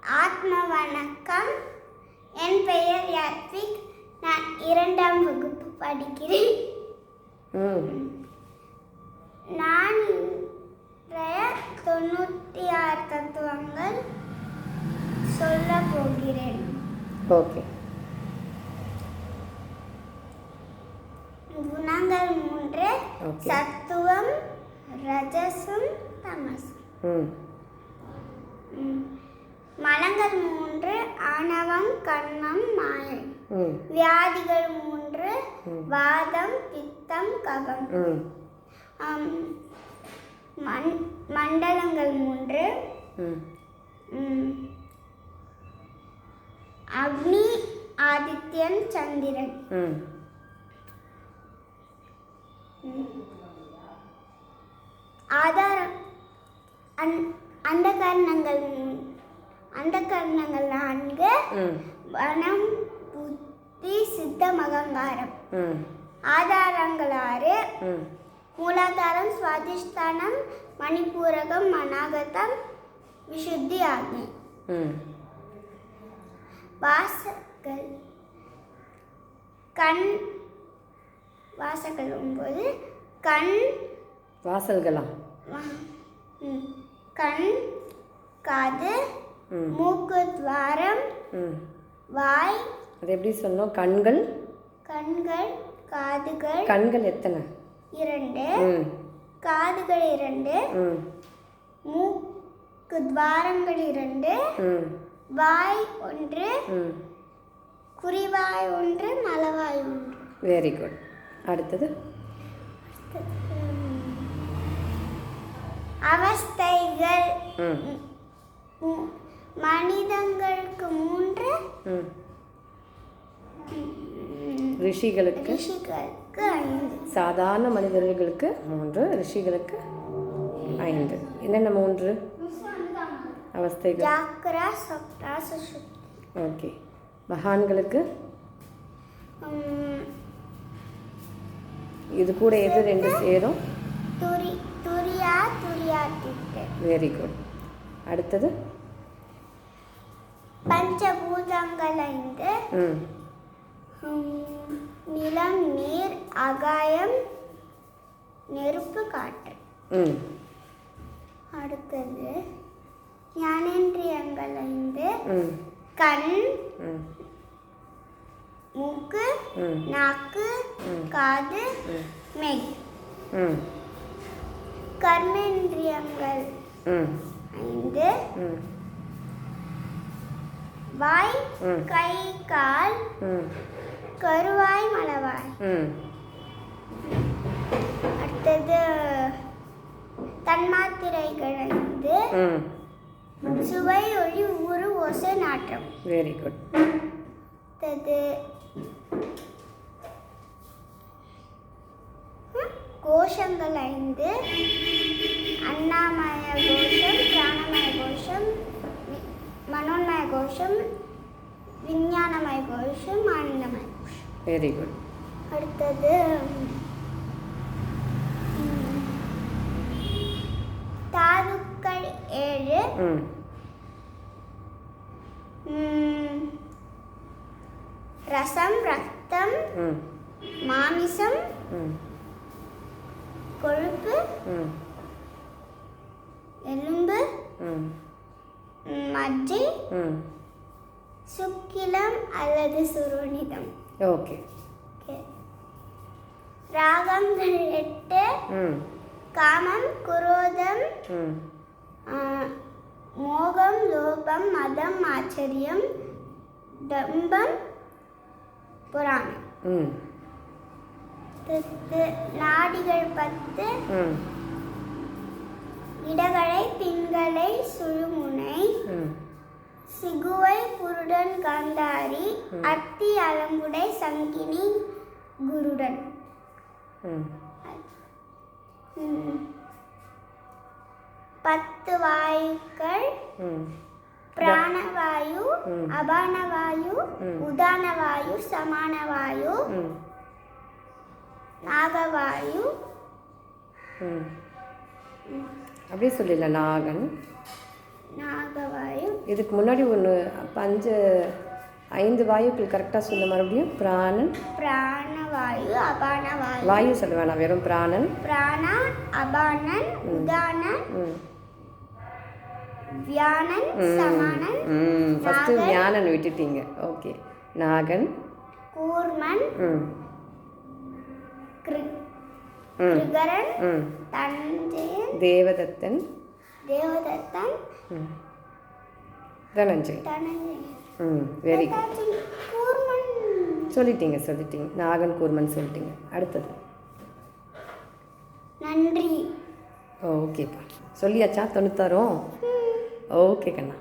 ஆத்ம வணக்கம். என் பெயர் யாத்விக். நான் 2ஆம் வகுப்பு படிக்கிறேன். நான் இன்றைய 96 தத்துவங்கள் சொல்ல போகிறேன். ஓகே. குணங்கள் 3, சத்துவம், ரஜசும், தமசும். மலங்கள் 3, ஆணவம், கண்மம், மாயை. வியாதிகள் 3, வாதம், பித்தம், கபம். மண்டலங்கள் 3, அக்னி, ஆதித்யன், சந்திரன். ஆதாரம் அந்த கரணங்கள் 4, மனம், புத்தி, சித்தம், அகங்காரம். ஆதாரங்கள் 6, மூலாதாரம், சுவாதிஷ்டானம், மணிப்பூரகம், அநாகதம், விசுத்தி, ஆக்ஞை. வாசல்கள் கண். வாசல்கள் 9, கண். வாசல்களா? கண், காது, மூக்கு, துவாரம், வாய். அது எப்படி சொன்னோம்? கண்கள், காதுகள். கண்கள் எத்தனை? 2, காதுகள் 2, மூக்கு துவாரங்கள் 2, வாய் 1, குறிவாய் 1, மலவாய் 1. Very good. அடுத்தது அவஸ்தைகள். மனிதங்களுக்கு 3, ரிஷிகளுக்கு 5. சாதாரண மனிதர்களுக்கு 3, ரிஷிகளுக்கு 5. என்னென்ன 3 அவஸ்தைகள்? ஜாக்ரா, சொப்னா, சுஷுப்தி. ஓகே. மகான்களுக்கு இது கூட எது 2 சேரும்? துரியா, துரியாதித்ய. Very good. அடுத்தது பஞ்சபூதங்கள் 5, நிலம், நீர், ஆகாயம், நெருப்பு, காற்று. அடுத்தது ஞானேந்திரியங்கள் 5, கண், மூக்கு, நாக்கு, காது, மெய். கர்மேந்திரியங்கள் 5, வாய், கை, கால், கருவாய், மலவாய். அடுத்தது தன்மாத்திரைகள் 5, சுவை, ஒளி, ஊறு, ஓசை, நாற்றம். Very good. அடுத்தது கோஷங்கள் 5, அன்னமய கோஷம், பிராணமய கோஷம், மனோன்மய கோஷம், விஞ்ஞானமய கோஷம், ஆனந்தமய கோஷம். Very good. அடுத்தது தாதுக்கள் 7, ரசம், ரத்தம், மாமிசம், கொழுப்பு, எலும்பு, மஜ்ஜை, சுக்கிலம் அல்லது சுரோனிதம். ஓகே. ராகங்கள் 8, காமம், குரோதம், மோகம், லோபம், மதம், ஆச்சரியம், டம்பம், புராணம். நாடிகள் 10, இடகலை, பின்கலை, சுழுமுனை, சிகுவை, புருடன், காந்தாரி, அத்தி, அலம்புடை, சங்கினி, குருடன். 10 வாயுக்கள்: பிராணவாயு, அபானவாயு, உதானவாயு, சமானவாயு, நாகவாயு. அப்படியே சொல்லிடலாம். நாகன், நாகவாயு, இதுக்கு முன்னாடி ஒன்று 5 வாயுக்கள் கரெக்டாக சொல்ல மறுபடியும். பிராணன், பிராணவாயு, அபானவாயு. வாயு சொல்ல வேணாம், வெறும் பிராணன். பிராணன், அபானன், உதானன், வியானன், சமானன். ஃபஸ்ட்டு ஞானன் விட்டுட்டீங்க. ஓகே. நாகன், கூர்மன், கிருகரன், தனஞ்சயன், தேவதத்தன், தேவதத்தன், தனஞ்சயன். தனஞ்சயன். Very good. கூர்மன் சொல்லிட்டீங்க. நாகன், கூர்மன் சொல்லிட்டீங்க. அடுத்தது நன்றி. ஓகேப்பா. சொல்லியாச்சா 96? ஓகே கண்ணா.